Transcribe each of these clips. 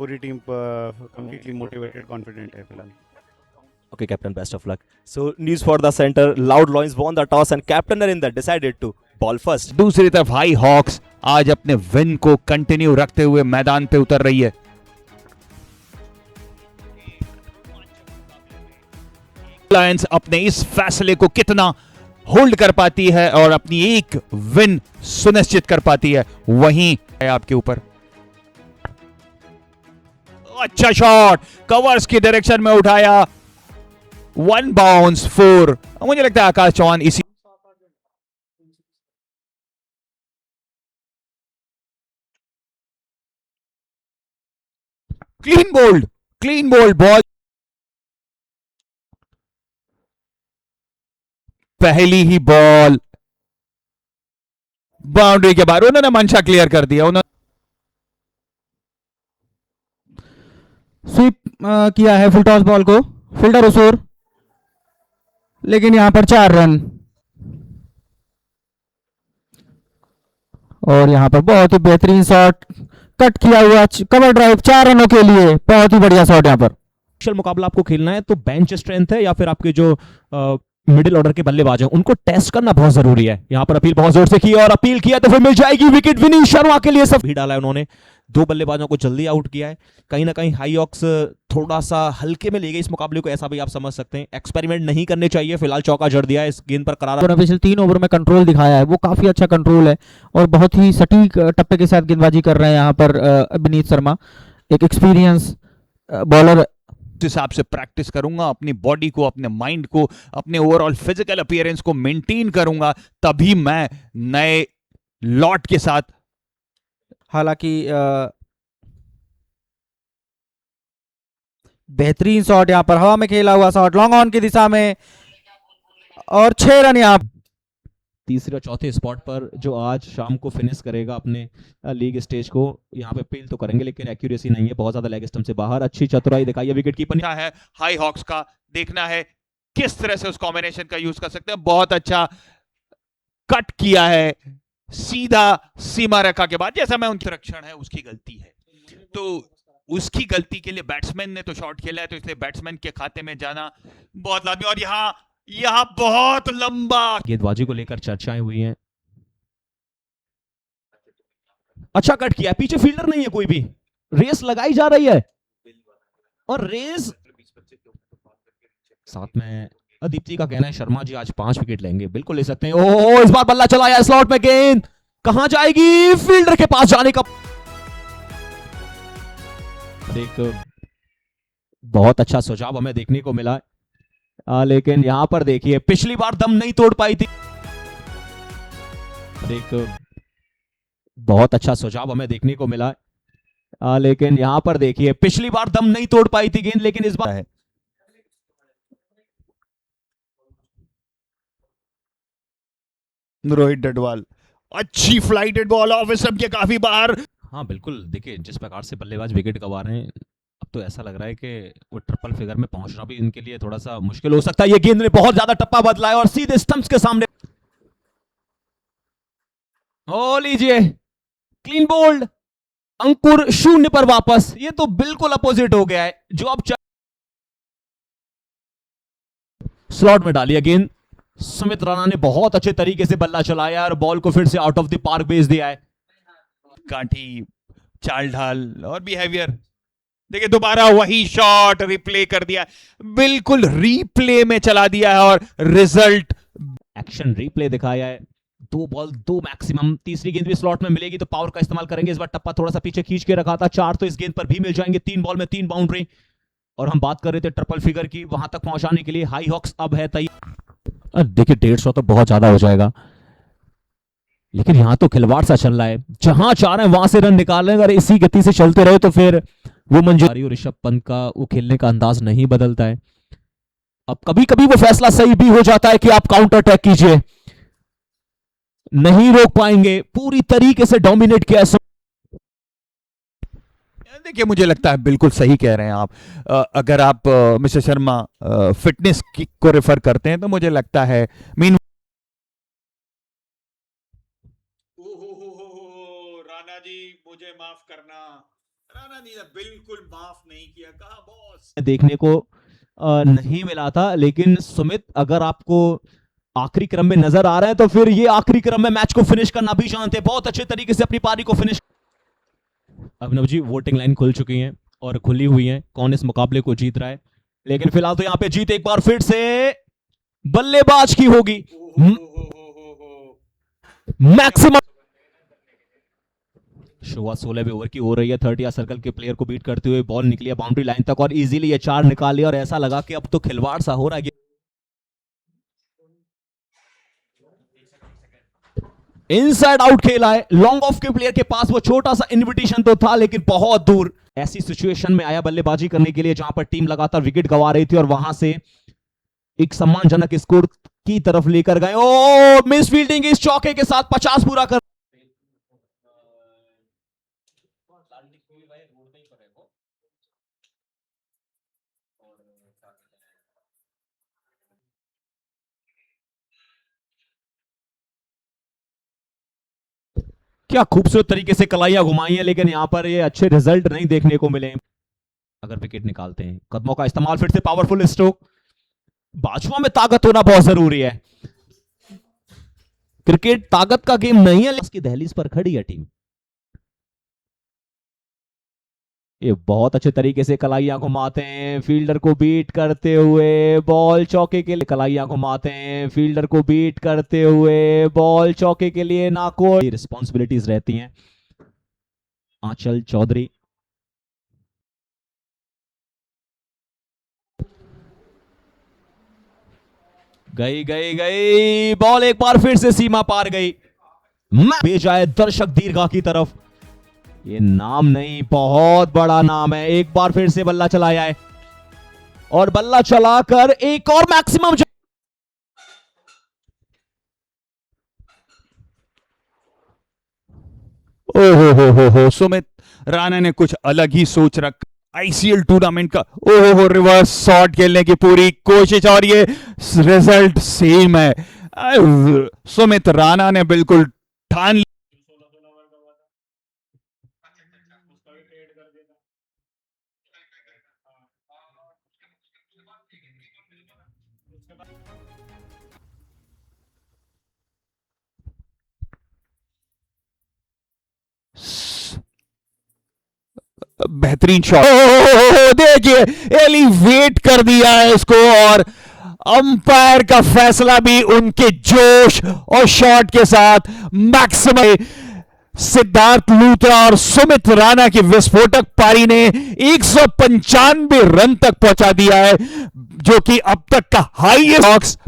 पूरी team completely motivated confident है फिलहाल। Okay, captain, best of luck. So, news for the center. Loud Loins won the toss and captain Narinder decided to ball first. दूसरी तरफ high hawks आज अपने win को continue रखते हुए मैदान पे उतर रही है। लायंस अपने इस फैसले को कितना होल्ड कर पाती है और अपनी एक विन सुनिश्चित कर पाती है, वहीं है आपके ऊपर। अच्छा शॉट, कवर्स की डायरेक्शन में उठाया, 1 बाउंस 4। मुझे लगता है आकाश चौहान इसी क्लीन बोल्ड बॉल पहली ही बॉल बाउंड्री के बाहर, उन्होंने मंशा क्लियर कर दिया। उन्होंने स्वीप किया है फुल टॉस बॉल को, फील्डर उसूर, लेकिन यहां पर 4 रन। और यहां पर बहुत ही बेहतरीन शॉट, कट किया हुआ कवर ड्राइव 4 रनों के लिए, बहुत ही बढ़िया शॉट यहां पर। मुकाबला आपको खेलना है तो बेंच स्ट्रेंथ है या फिर आपके जो मिडिल ऑर्डर के बल्लेबाज हैं उनको टेस्ट करना बहुत जरूरी है। यहां पर अपील बहुत जोर से की और अपील किया तो फिर मिल जाएगी विकेट। विनीत शर्मा के लिए सब भी डाला है उन्होंने, 2 बल्लेबाजों को जल्दी आउट किया है। कहीं ना कहीं हाई ऑक्स थोड़ा सा हल्के में ले गई इस मुकाबले को, ऐसा भी आप समझ सकते हैं। एक्सपेरिमेंट नहीं करने चाहिए, फिलहाल चौका जड़ दिया है इस गेंद पर करारा। पिछले 3 ओवर में कंट्रोल दिखाया है, वो काफी अच्छा कंट्रोल है और बहुत ही सटीक टप्पे के साथ गेंदबाजी कर रहे हैं यहाँ पर विनीत शर्मा, एक एक्सपीरियंस बॉलर। हिसाब से प्रैक्टिस करूंगा, अपनी बॉडी को, अपने माइंड को, अपने ओवरऑल फिजिकल अपीयरेंस को मेंटेन करूंगा, तभी मैं नए लॉट के साथ। हालांकि बेहतरीन शॉट यहां पर, हवा में खेला हुआ शॉट, लॉन्ग ऑन की दिशा में, और 6 रन यहां। तीसरे और चौथे स्पॉट पर जो आज शाम को फिनिश करेगा अपने लीग स्टेज को, यहाँ पे अपील तो करेंगे लेकिन एक्यूरेसी नहीं है, बहुत ज्यादा लेग स्टंप से बाहर। अच्छी चतुराई दिखाई है विकेट कीपर है हाई हॉक्स का, देखना है किस तरह से उस कॉम्बिनेशन का यूज कर सकते हैं। बहुत अच्छा कट किया है सीधा सीमा रेखा के बाद, जैसा मैं उत्तरक्षण है उसकी गलती है, तो उसकी गलती के लिए बैट्समैन ने तो शॉट खेला है, तो इसलिए बैट्समैन के खाते में जाना बहुत लाजमी। और यहां बहुत लंबा गेंदबाजी को लेकर चर्चाएं हुई हैं। अच्छा कट किया, पीछे फील्डर नहीं है कोई भी, रेस लगाई जा रही है और रेस साथ में। अदीप्ति का कहना है शर्मा जी आज 5 विकेट लेंगे, बिल्कुल ले सकते हैं। ओह, इस बार बल्ला चलाया स्लॉट में, गेंद कहां जाएगी, फील्डर के पास जाने का। एक बहुत अच्छा सुझाव हमें देखने को मिला, लेकिन यहां पर देखिए पिछली बार दम नहीं तोड़ पाई थी। एक बहुत अच्छा सुझाव हमें देखने को मिला, लेकिन यहां पर देखिए पिछली बार दम नहीं तोड़ पाई थी गेंद, लेकिन इस बार है। रोहित डडवाल, अच्छी फ्लाइटेड बॉल ऑफ स्टंप के काफी बाहर। हाँ बिल्कुल, देखिए जिस प्रकार से बल्लेबाज विकेट गंवा रहे हैं, अब तो ऐसा लग रहा है कि वो ट्रिपल फिगर में पहुंचना भी इनके लिए थोड़ा सा मुश्किल हो सकता है। ये गेंद ने बहुत ज्यादा टप्पा बदला है और सीधे स्टंप्स के सामने। ओ लीजिए, क्लीन बोल्ड, अंकुर 0 पर वापस। ये तो बिल्कुल अपोजिट हो गया है जो अब स्लॉट में डाली है गेंद। सुमित राणा ने बहुत अच्छे तरीके से बल्ला चलाया और बॉल को फिर से आउट ऑफ द पार्क भेज दिया है। काठी, चाल ढाल और बिहेवियर, देखिए दोबारा वही शॉट रिप्ले कर दिया, बिल्कुल रीप्ले में चला दिया है और रिजल्ट एक्शन रिप्ले दिखाया है। 2 बॉल 2 मैक्सिमम, तीसरी गेंद भी स्लॉट में मिलेगी तो पावर का इस्तेमाल करेंगे। इस बार टप्पा थोड़ा सा पीछे खींच के रखा था, 4 तो इस गेंद पर भी मिल जाएंगे। 3 बॉल में 3 बाउंड्री, और हम बात कर रहे थे ट्रिपल फिगर की, वहां तक पहुंचाने के लिए हाई हॉक्स अब है तैयार। देखिए 150 तो बहुत ज्यादा हो जाएगा, लेकिन यहां तो खिलवाड़ सा चल रहा है, जहां चाह रहे हैं वहां से रन निकाल रहे हैं। अगर इसी गति से चलते रहे तो फिर वो मंजूरी। और ऋषभ पंत का वो खेलने का अंदाज नहीं बदलता है। अब कभी कभी वो फैसला सही भी हो जाता है कि आप काउंटर अटैक कीजिए, नहीं रोक पाएंगे, पूरी तरीके से डोमिनेट किया। देखिए मुझे लगता है बिल्कुल सही कह रहे हैं आप। अगर आप मिस्टर शर्मा फिटनेस को रेफर करते हैं तो मुझे लगता है मीन राणा जी मुझे माफ करना, राणा ने बिल्कुल माफ नहीं किया, कहा बॉस। देखने को नहीं मिला था, लेकिन सुमित अगर आपको आखिरी क्रम में नजर आ रहा है तो फिर ये आखिरी क्रम में मैच को फिनिश करना भी जानते हैं, बहुत अच्छे तरीके से अपनी पारी को finish. Abhinav ji, voting line खुल चुकी है और खुली हुई है कौन इस मुकाबले को जीत रहा है, लेकिन फिलहाल तो यहां पे जीत एक बार फिर से बल्लेबाज की होगी। मैक्सिमम शुरुआत 16वें ओवर की हो रही है, 30 या सर्कल के प्लेयर को बीट करते हुए बॉल निकली है बाउंड्री लाइन तक और इजीली ये 4 निकाल लिया और ऐसा लगा कि अब तो खिलवाड़ सा हो रहा है। इनसाइड आउट खेला है, लॉन्ग ऑफ के प्लेयर के पास वो छोटा सा इनविटेशन तो था लेकिन बहुत दूर। ऐसी सिचुएशन में आया बल्लेबाजी करने के लिए जहां पर टीम लगातार विकेट गंवा रही थी और वहां से एक सम्मानजनक स्कोर की तरफ लेकर गए। ओ मिस फील्डिंग, इस चौके के साथ 50 पूरा कर। क्या खूबसूरत तरीके से कलाइयां घुमाई हैं, लेकिन यहां पर ये अच्छे रिजल्ट नहीं देखने को मिले। अगर विकेट निकालते हैं, कदमों का इस्तेमाल, फिर से पावरफुल स्ट्रोक। बाजुओं में ताकत होना बहुत जरूरी है, क्रिकेट ताकत का गेम नहीं है। इसकी दहलीज पर खड़ी है टीम, ये बहुत अच्छे तरीके से कलाइयां घुमाते हैं, फील्डर को बीट करते हुए बॉल चौके के लिए। कलाइयां घुमाते हैं, फील्डर को बीट करते हुए बॉल चौके के लिए। ना कोई रिस्पॉन्सिबिलिटीज रहती हैं। आंचल चौधरी गई गई गई बॉल एक बार फिर से सीमा पार गई। भेजा है दर्शक दीर्घा की तरफ, ये नाम नहीं, बहुत बड़ा नाम है। एक बार फिर से बल्ला चलाया है और बल्ला चलाकर एक और मैक्सिमम। ओहो सुमित राणा ने कुछ अलग ही सोच रखा। आईसीएल टूर्नामेंट का ओहो रिवर्स शॉट खेलने की पूरी कोशिश और ये रिजल्ट सेम है। सुमित राणा ने बिल्कुल ठान लिया। बेहतरीन शॉट, देखिए एलिवेट कर दिया है इसको और अंपायर का फैसला भी उनके जोश और शॉट के साथ मैक्सिमम। सिद्धार्थ लूथरा और सुमित राणा की विस्फोटक पारी ने 195 रन तक पहुंचा दिया है, जो कि अब तक का हाईएस्ट।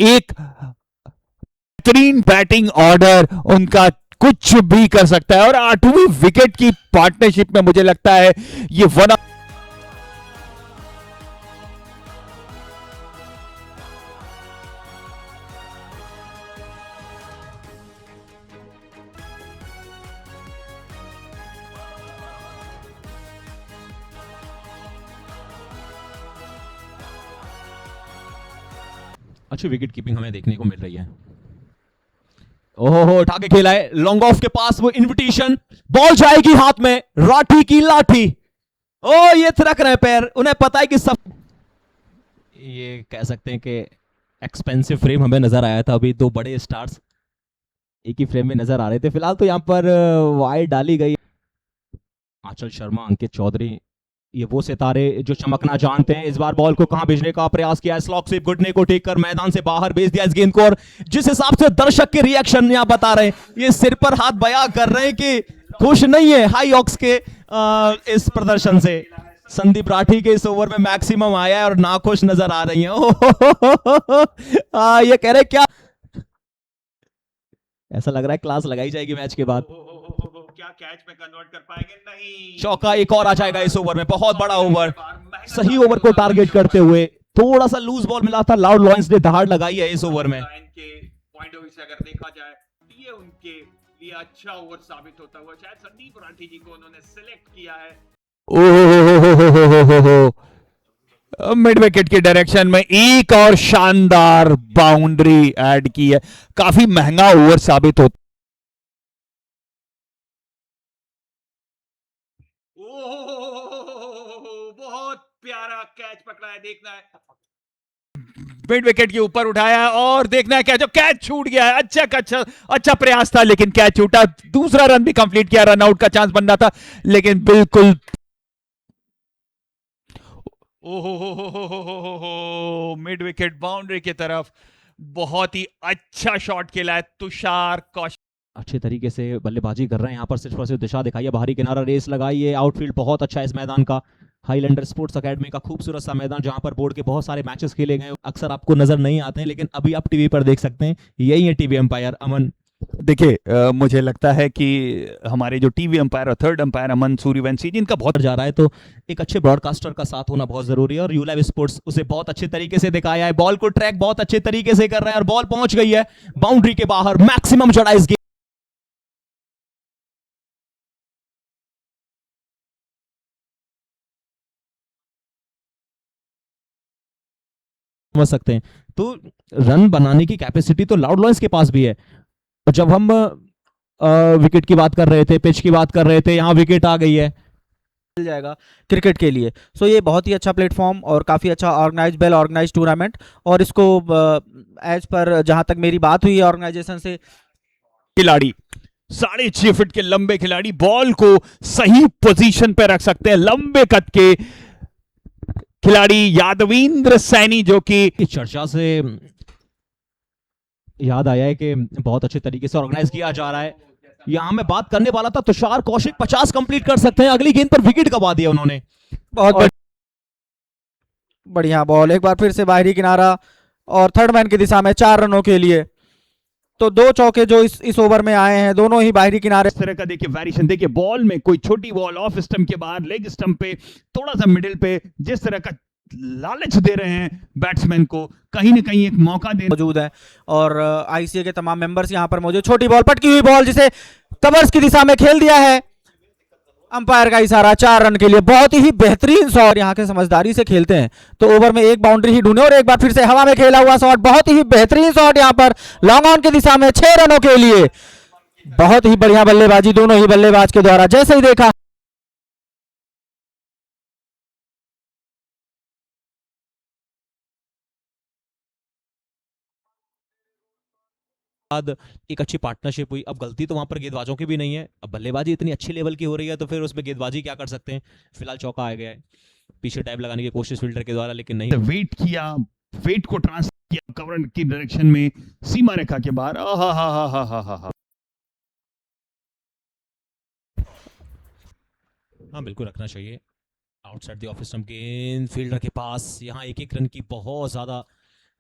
एक बेहतरीन बैटिंग ऑर्डर उनका कुछ भी कर सकता है और 8वीं विकेट की पार्टनरशिप में मुझे लगता है ये वन। अच्छी विकेट कीपिंग हमें देखने को मिल रही है। ओहो उठा के खेला है, लॉन्ग ऑफ के पास वो इनविटेशन, बॉल जाएगी हाथ में, राठी की लाठी। ओ ये थिरक रहे पैर, उन्हें पता है कि सब, ये कह सकते हैं कि एक्सपेंसिव फ्रेम हमें नजर आया था। अभी दो बड़े स्टार्स एक ही फ्रेम में नजर आ रहे थे। फिलहाल तो यहां पर वाइड डाली गई। आंचल शर्मा, अंकित चौधरी, ये वो सितारे जो चमकना जानते हैं। इस बार बॉल को कहां भेजने का प्रयास किया, स्लॉक स्वीप गुडने को टेक कर मैदान से बाहर भेज दिया इस गेंद को। और जिस हिसाब से दर्शक के रिएक्शन यहां बता रहे हैं, ये सिर पर हाथ बयां कर रहे हैं कि खुश नहीं है हाई ऑक्स के इस प्रदर्शन से। संदीप राठी के इस ओवर में मैक्सिमम आया है और नाखुश नजर आ रही है। ये कह रहे क्या, ऐसा लग रहा है क्लास लगाई जाएगी मैच के बाद। क्या कैच में कन्वर्ट कर पाएंगे? नहीं, चौका एक और आ जाएगा इस ओवर में, बहुत बड़ा ओवर। सही ओवर को टारगेट करते हुए थोड़ा सा लूज बॉल मिला था, लाउड लॉयंस ने दहाड़ लगाई है इस ओवर में। के पॉइंट ऑफ व्यू से अगर देखा जाए, ये उनके लिए अच्छा ओवर साबित होता हुआ। शायद संदीप राठी जी को उन्होंने सिलेक्ट किया है। मिड विकेट के डायरेक्शन में एक और शानदार बाउंड्री ऐड की है, काफी महंगा ओवर साबित होता। दोबारा कैच पकड़ा है, देखना है मिड विकेट के ऊपर उठाया है और देखना है कैच, कैच छूट गया है। अच्छा प्रयास था लेकिन कैच छूटा। दूसरा रन भी कंप्लीट किया, रन आउट का चांस बन रहा था लेकिन बिल्कुल ओहो मिड विकेट बाउंड्री की तरफ बहुत ही अच्छा शॉट खेला है तुषार कौशिक। अच्छे तरीके से बल्लेबाजी कर रहे हैं यहाँ पर, सिर्फ और सिर्फ दिशा दिखाई है, बाहरी किनारा रेस लगाई है, आउटफील्ड बहुत अच्छा है इस मैदान का। हाईलैंडर स्पोर्ट्स एकेडमी का खूबसूरत सा मैदान जहां पर बोर्ड के बहुत सारे मैचेस खेले गए, अक्सर आपको नजर नहीं आते हैं लेकिन अभी आप टीवी पर देख सकते हैं। यही है टीवी अंपायर अमन। देखिए मुझे लगता है कि हमारे जो टीवी अंपायर और थर्ड अंपायर अमन सूर्यवंशी जिनका बहुत जा रहा है, तो एक अच्छे ब्रॉडकास्टर का साथ होना बहुत जरूरी है और यू लाइव स्पोर्ट्स उसे बहुत अच्छे तरीके से दिखाया है। बॉल को ट्रैक बहुत अच्छे तरीके से कर रहे हैं और बॉल पहुंच गई है बाउंड्री के बाहर। मैक्सिमम चढ़ा इस गेम समझ सकते हैं। तो रन बनाने की कैपेसिटी तो लाउड लॉयंस के पास भी है। जब हम विकेट की बात कर रहे थे, पिच की बात कर रहे थे, यहां विकेट आ गई है, मिल जाएगा क्रिकेट के लिए। सो ये बहुत ही अच्छा प्लेटफॉर्म और काफ़ी अच्छा ऑर्गेनाइज, वेल ऑर्गेनाइज टूर्नामेंट। और इसको एज पर जहां तक मेरी बात हुई ऑर्गेनाइजेशन से, खिलाड़ी 6.5 फीट के लंबे खिलाड़ी बॉल को सही पोजीशन पे रख सकते हैं। लंबे कद के खिलाड़ी यादविंद्र सैनी जो कि इस चर्चा से याद आया है कि बहुत अच्छे तरीके से ऑर्गेनाइज किया जा रहा है। यहां मैं बात करने वाला था, तुषार कौशिक 50 कंप्लीट कर सकते हैं, अगली गेंद पर विकेट गवा दिया उन्होंने। बहुत बढ़िया बॉल, एक बार फिर से बाहरी किनारा और थर्ड मैन की दिशा में 4 रनों के लिए। तो 2 चौके जो इस ओवर में आए हैं दोनों ही बाहरी किनारे। इस तरह का देखिए वेरिएशन, देखिए बॉल में कोई छोटी बॉल ऑफ स्टंप के बाहर, लेग स्टंप पे, थोड़ा सा मिडिल पे, जिस तरह का लालच दे रहे हैं बैट्समैन को, कहीं ना कहीं एक मौका दे मौजूद है और आईसीए के तमाम मेंबर्स यहां पर मौजूद। छोटी बॉल, पटकी हुई बॉल जिसे कवर्स की दिशा में खेल दिया है, अंपायर का इशारा 4 रन के लिए। बहुत ही बेहतरीन शॉट, यहाँ के समझदारी से खेलते हैं तो ओवर में एक बाउंड्री ही ढूंढे और एक बार फिर से हवा में खेला हुआ शॉट, बहुत ही बेहतरीन शॉट यहाँ पर लॉन्ग ऑन की दिशा में 6 रनों के लिए। बहुत ही बढ़िया बल्लेबाजी दोनों ही बल्लेबाज के द्वारा। जैसे ही देखा बाद एक अच्छी पार्टनरशिप हुई। अब गलती तो वहां पर गेंदबाजों की भी नहीं है, अब बल्लेबाजी इतनी अच्छी लेवल की हो रही है तो फिर उसमें गेंदबाजी क्या कर सकते हैं। फिलहाल चौका आ गया है, पीछे टाइप लगाने की कोशिश फील्डर के द्वारा लेकिन नहीं। वेट किया, वेट को ट्रांसफर किया कवर की डायरेक्शन में, सीमा रेखा के बाहर। हाँ बिल्कुल रखना चाहिए। आउटसाइड द ऑफ स्टंप गेंद फील्डर के पास। यहाँ एक एक रन की बहुत ज्यादा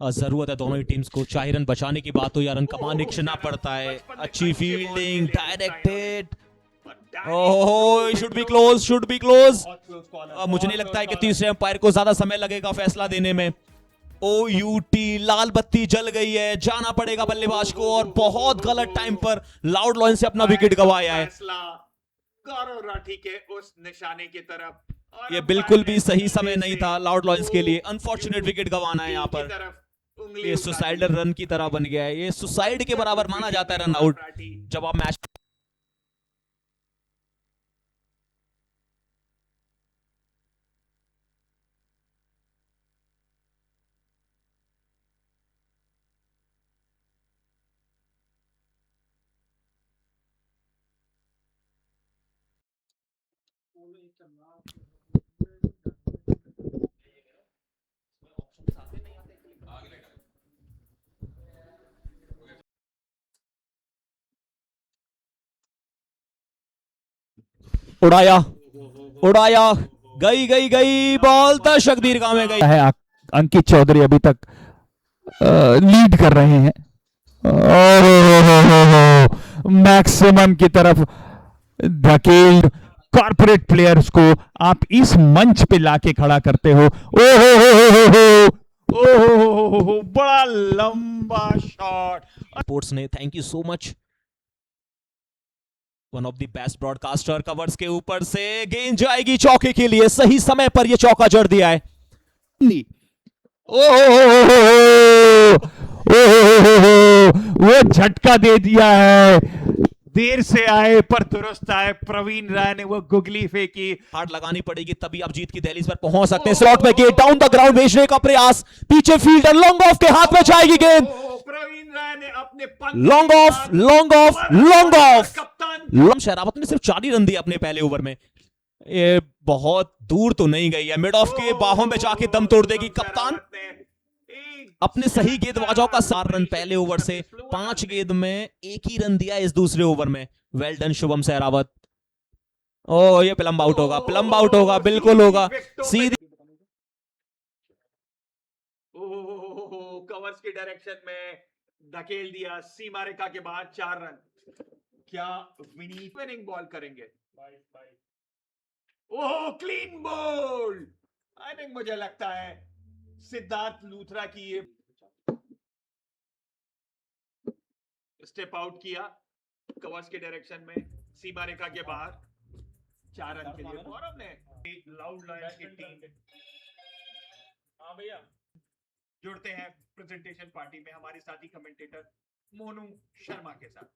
जरूरत है दोनों ही टीम्स को, चाहे रन बचाने की बात हो या रन कमाने रखना पड़ता है। अच्छी fielding, directed, oh should be close, should be close. मुझे नहीं लगता है कि तीसरे अंपायर को ज्यादा समय लगेगा फैसला देने में। OUT, लाल बत्ती जल गई है, जाना पड़ेगा बल्लेबाज को और बहुत गलत टाइम पर लाउड लॉयन से अपना विकेट गंवाया है। गौरव राठी के उस निशाने की तरफ, ये बिल्कुल भी सही समय नहीं था लाउड लॉयंस के लिए। अनफॉर्चुनेट विकेट गंवाना है यहाँ पर। ये सुसाइडल रन की तरह बन गया है, ये सुसाइड के बराबर माना जाता है रन आउट जब आप मैच। उड़ाया, उड़ाया, गई गई गई बॉल, दर्शक दीर्घा में गई है। अंकित चौधरी अभी तक लीड कर रहे हैं। मैक्सिमम की तरफ धकेल। कॉर्पोरेट प्लेयर्स को आप इस मंच पे लाके खड़ा करते हो। ओहो, बड़ा लंबा शॉट। स्पोर्ट्स ने thank you so much. One of the best broadcaster. Covers के ऊपर से गेंद जाएगी चौके के लिए, सही समय पर यह चौका जड़ दिया है। वो झटका दे दिया है। देर से आए पर दुरुस्त आए। प्रवीण राय ने वो गुगली फेंकी। हार्ड लगानी पड़ेगी तभी आप जीत की दहलीज पर पहुंच सकते हैं। स्लॉट में गेट डाउन द ग्राउंड भेजने का प्रयास, पीछे फील्डर लॉन्ग ऑफ के हाथ में जाएगी गेंद। प्रवीण राय ने अपने long off, long off, long off. कप्तान शेरावत ने सिर्फ 4 ही रन दिए अपने पहले ओवर में। ये बहुत दूर तो नहीं गई है, मिड ऑफ के बाहों में जाके दम तोड़ देगी। कप्तान अपने सही गेंदबाजों का 4 रन पहले ओवर से, 5 गेंद में 1 ही रन दिया इस दूसरे ओवर में। Well done Shubham Sehrawat. ओ ये प्लम्ब आउट होगा, प्लम्ब आउट होगा, बिल्कुल होगा। सीधी कवर्स की डायरेक्शन में धकेल दिया, सीमा रेखा के बाद 4 रन। क्या विनिंग बॉल करेंगे? ओह क्लीन बॉल। आई थिंक मुझे लगता है सिद्धार्थ लूथरा की ये स्टेप आउट किया कवर्स के डायरेक्शन में, सीमा रेखा के बाहर 4 रन के लिए। गौरव ने लाउड लायंस की टीम जुड़ते हैं प्रेजेंटेशन पार्टी में हमारे साथी कमेंटेटर मोनू शर्मा के साथ।